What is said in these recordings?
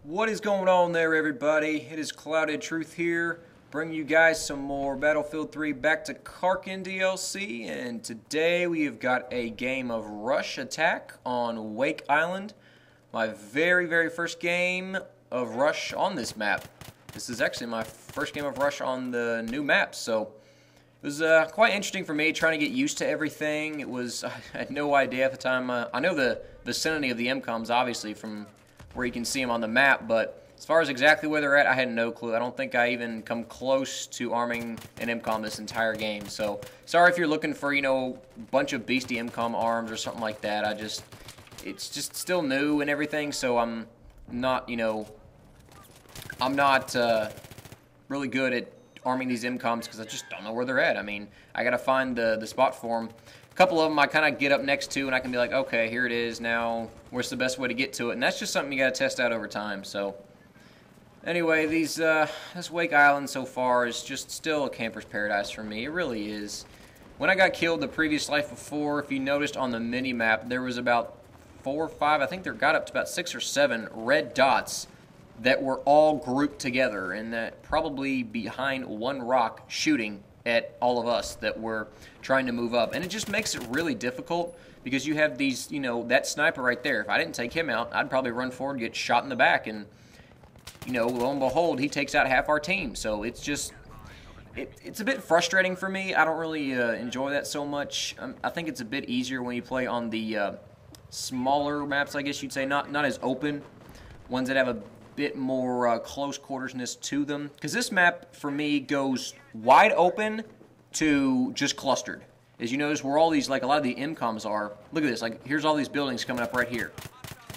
What is going on there, everybody? It is Clouded Truth here, bringing you guys some more Battlefield 3 Back to Karkand DLC, and today we have got a game of Rush Attack on Wake Island. My very first game of Rush on this map. This is actually my first game of Rush on the new map, so it was quite interesting for me trying to get used to everything. I had no idea at the time. I know the vicinity of the MCOMs, obviously, from where you can see them on the map, but as far as exactly where they're at, I had no clue. I don't think I even come close to arming an MCOM this entire game. So, sorry if you're looking for, a bunch of beastie MCOM arms or something like that. It's just still new and everything, so I'm not, really good at arming these MCOMs because I just don't know where they're at. I mean, I gotta find the spot for them. A couple of them I kind of get up next to and I can be like, okay, here it is now. Where's the best way to get to it? And that's just something you got to test out over time. So anyway, this Wake Island so far is just still a camper's paradise for me. It really is. When I got killed the previous life before, if you noticed on the mini-map, there was about 4 or 5, I think there got up to about 6 or 7 red dots that were all grouped together and that probably behind one rock shooting at all of us that were trying to move up. And it just makes it really difficult because you have these, that sniper right there. If I didn't take him out, I'd probably run forward, get shot in the back, and, lo and behold, he takes out half our team. So it's just, it's a bit frustrating for me. I don't really enjoy that so much. I think it's a bit easier when you play on the smaller maps, I guess you'd say, not as open, ones that have a bit more close quartersness to them, because this map for me goes wide open to just clustered. As you notice where all these, like a lot of the MCOMs are, look at this, like here's all these buildings coming up right here.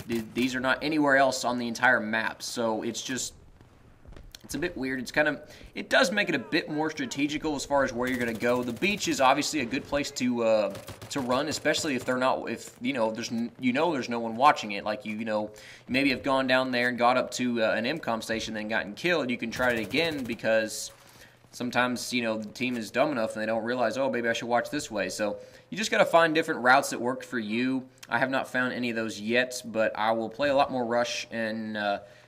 These are not anywhere else on the entire map, so it's a bit weird. It does make it a bit more strategical as far as where you're going to go. The beach is obviously a good place to run, especially if there's no one watching it. Like maybe have gone down there and got up to an MCOM station, then gotten killed. You can try it again because sometimes the team is dumb enough and they don't realize, oh, maybe I should watch this way. So you just got to find different routes that work for you. I have not found any of those yet, but I will play a lot more Rush and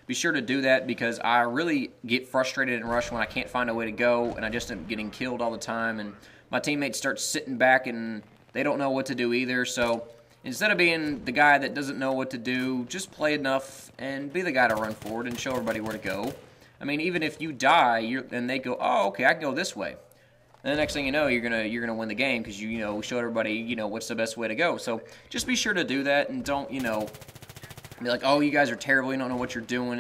be sure to do that because I really get frustrated in Rush when I can't find a way to go and I just end up getting killed all the time and my teammates start sitting back and they don't know what to do either. So instead of being the guy that doesn't know what to do, just play enough and be the guy to run forward and show everybody where to go. I mean, even if you die and they go, oh, okay, I can go this way. And the next thing you know, you're gonna win the game because you showed everybody what's the best way to go. So just be sure to do that and don't be like, oh, you guys are terrible, you don't know what you're doing.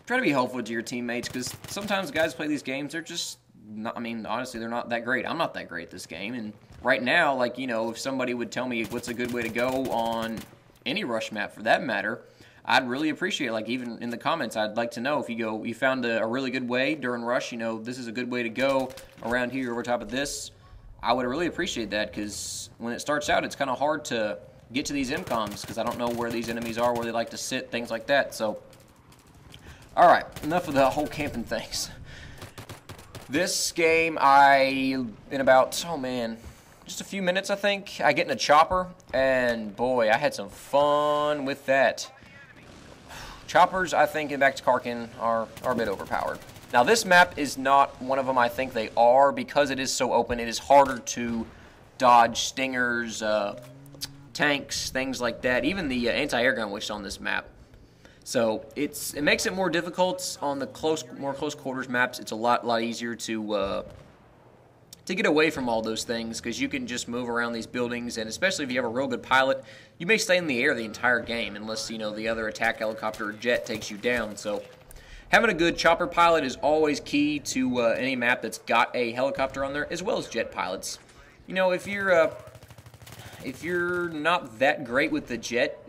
Try to be helpful to your teammates because sometimes guys play these games, they're just not, honestly, they're not that great. I'm not that great at this game. And right now, if somebody would tell me what's a good way to go on any Rush map for that matter, I'd really appreciate it. Even in the comments, I'd like to know if you found a really good way during Rush, this is a good way to go around here over top of this. I would really appreciate that because when it starts out, it's kind of hard to get to these MCOMs because I don't know where these enemies are, where they like to sit, things like that. So, alright, enough of the whole camping things. This game, in about, oh man, just a few minutes I think, I get in a chopper, and boy, I had some fun with that. Choppers, I think, in Back to Karkand are a bit overpowered. Now, this map is not one of them I think they are because it is so open. It is harder to dodge stingers, tanks, things like that, even the anti-air gun which is on this map. So it makes it more difficult on the more close quarters maps. It's a lot easier to get away from all those things because you can just move around these buildings, and especially if you have a real good pilot, you may stay in the air the entire game unless the other attack helicopter or jet takes you down. So having a good chopper pilot is always key to any map that's got a helicopter on there, as well as jet pilots. If you're not that great with the jet,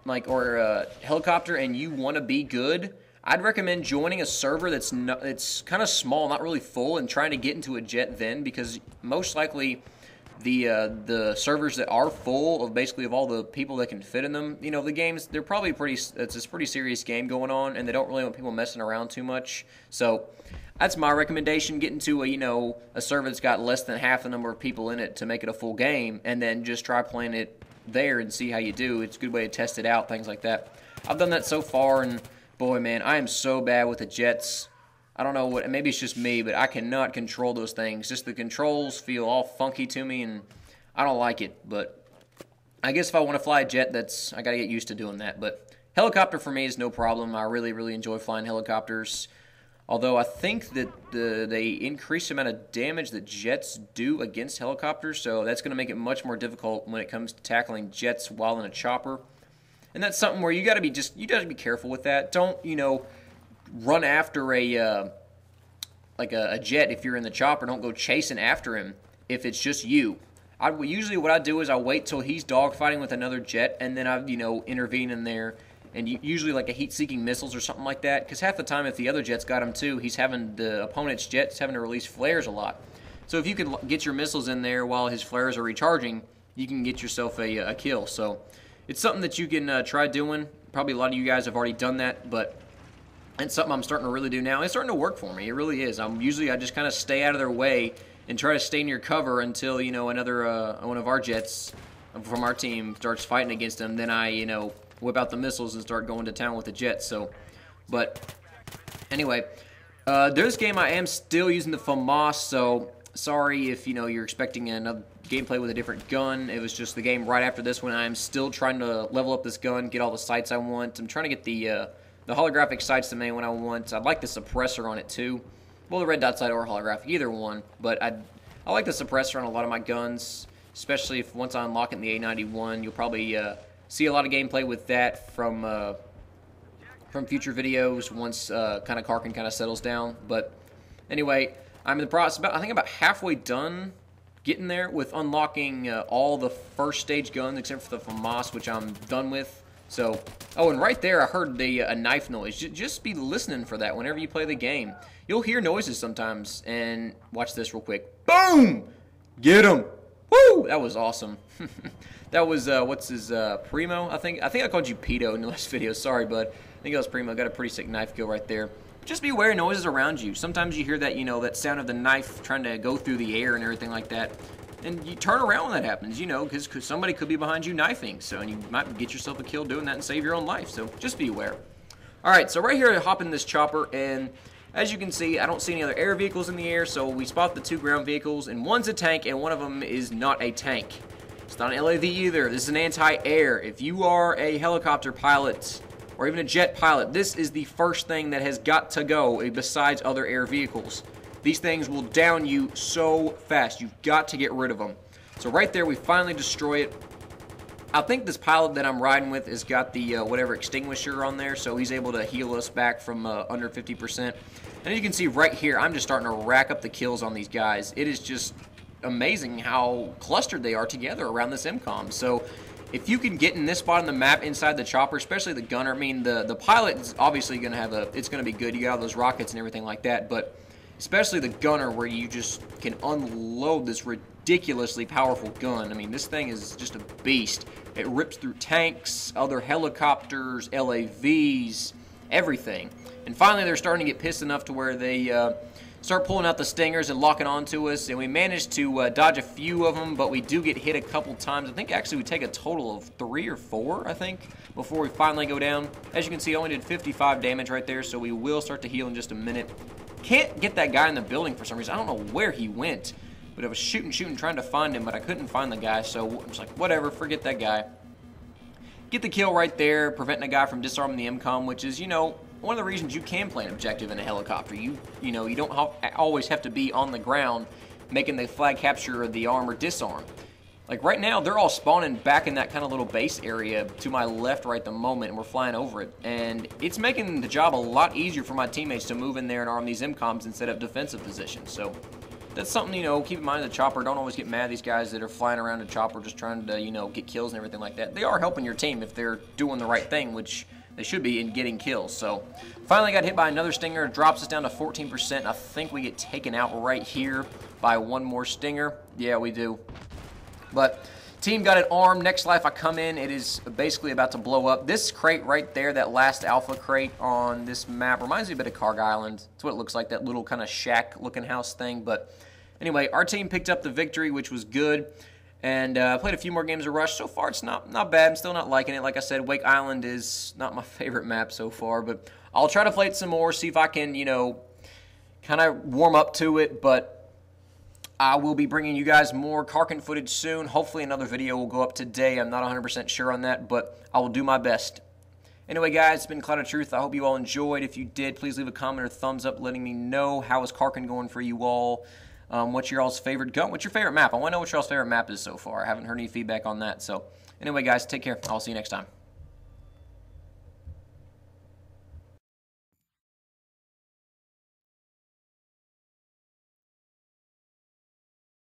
or helicopter, and you want to be good, I'd recommend joining a server that's kind of small, not really full, and trying to get into a jet then, because most likely the servers that are full of all the people that can fit in them, the games, they're probably it's a pretty serious game going on, and they don't really want people messing around too much. So that's my recommendation. Get into a server that's got less than half the number of people in it to make it a full game, and then just try playing it there and see how you do. It's a good way to test it out, things like that. I've done that so far, and boy, man, I am so bad with the jets. I don't know what, maybe it's just me, but I cannot control those things. Just the controls feel all funky to me, and I don't like it. But I guess if I want to fly a jet, I got to get used to doing that. But helicopter for me is no problem. I really, really enjoy flying helicopters. Although I think that they increase the amount of damage that jets do against helicopters, so that's going to make it much more difficult when it comes to tackling jets while in a chopper. And that's something where you got to be careful with that. Don't, run after a jet if you're in the chopper. Don't go chasing after him if it's just you. Usually what I do is I wait till he's dogfighting with another jet, and then I intervene in there, and usually like a heat-seeking missiles or something like that, because half the time if the other jet's got him too, the opponent's jet's having to release flares a lot. So if you can get your missiles in there while his flares are recharging, you can get yourself a kill. So it's something that you can try doing. Probably a lot of you guys have already done that, but it's something I'm starting to really do now. It's starting to work for me. It really is. I just kind of stay out of their way and try to stay near cover until another one of our jets from our team starts fighting against them. Then I whip out the missiles and start going to town with the jets. So, but anyway, this game I am still using the FAMAS. So sorry if you're expecting another gameplay with a different gun. It was just the game right after this one. I am still trying to level up this gun, get all the sights I want. I'm trying to get the holographic sight's the main one I want. I'd like the suppressor on it too. Well, the red dot sight or holographic, either one. But I like the suppressor on a lot of my guns, especially if once I unlock it in the A91. You'll probably see a lot of gameplay with that from future videos once kind of Karkand kind of settles down. But anyway, I'm in the process. I think about halfway done getting there with unlocking all the first stage guns except for the FAMAS, which I'm done with. So, oh, and right there I heard a knife noise. Just be listening for that whenever you play the game. You'll hear noises sometimes, and watch this real quick. Boom! Get him! Woo! That was awesome. That was, what's his, Primo? I think I called you Pedo in the last video. Sorry, bud. I think that was Primo. Got a pretty sick knife kill right there. Just be aware of noises around you. Sometimes you hear that, that sound of the knife trying to go through the air and everything like that. And you turn around when that happens, because somebody could be behind you knifing. So, and you might get yourself a kill doing that and save your own life. So, just be aware. Alright, so right here I hop in this chopper, and as you can see, I don't see any other air vehicles in the air, so we spot the two ground vehicles, and one's a tank, and one of them is not a tank. It's not an LAV either. This is an anti-air. If you are a helicopter pilot, or even a jet pilot, this is the first thing that has got to go besides other air vehicles. These things will down you so fast. You've got to get rid of them. So right there, we finally destroy it. I think this pilot that I'm riding with has got the whatever extinguisher on there, so he's able to heal us back from under 50%. And as you can see right here, I'm just starting to rack up the kills on these guys. It is just amazing how clustered they are together around this MCOM. So if you can get in this spot on the map inside the chopper, especially the gunner, I mean, the pilot is obviously going to have it's going to be good. You got all those rockets and everything like that, but especially the gunner, where you just can unload this ridiculously powerful gun. I mean, this thing is just a beast. It rips through tanks, other helicopters, LAVs, everything. And finally, they're starting to get pissed enough to where they start pulling out the stingers and locking onto us. And we managed to dodge a few of them, but we do get hit a couple times. I think actually we take a total of 3 or 4, I think, before we finally go down. As you can see, I only did 55 damage right there, so we will start to heal in just a minute. Can't get that guy in the building for some reason. I don't know where he went, but I was shooting, trying to find him, but I couldn't find the guy, so I was like, whatever, forget that guy. Get the kill right there, preventing a guy from disarming the MCOM, which is, one of the reasons you can play an objective in a helicopter. You don't always have to be on the ground making the flag capture or the arm or disarm. Like right now, they're all spawning back in that kind of little base area to my left right the moment, and we're flying over it. And it's making the job a lot easier for my teammates to move in there and arm these MCOMs instead of defensive positions. So that's something, keep in mind. The chopper, don't always get mad at these guys that are flying around the chopper just trying to, get kills and everything like that. They are helping your team if they're doing the right thing, which they should be in getting kills. So finally got hit by another stinger. It drops us down to 14%. I think we get taken out right here by one more stinger. Yeah, we do. But team got it armed. Next life I come in, it is basically about to blow up. This crate right there, that last alpha crate on this map, reminds me a bit of Karkand Island. That's what it looks like, that little kind of shack looking house thing. But anyway, our team picked up the victory, which was good. And I played a few more games of Rush. So far, it's not bad. I'm still not liking it. Like I said, Wake Island is not my favorite map so far. But I'll try to play it some more, see if I can, kind of warm up to it. But I will be bringing you guys more Karkand footage soon. Hopefully another video will go up today. I'm not 100% sure on that, but I will do my best. Anyway, guys, it's been Cloud of Truth. I hope you all enjoyed. If you did, please leave a comment or thumbs up letting me know how is Karkand going for you all. What's your all's favorite gun? What's your favorite map? I want to know what your all's favorite map is so far. I haven't heard any feedback on that. So, anyway, guys, take care. I'll see you next time.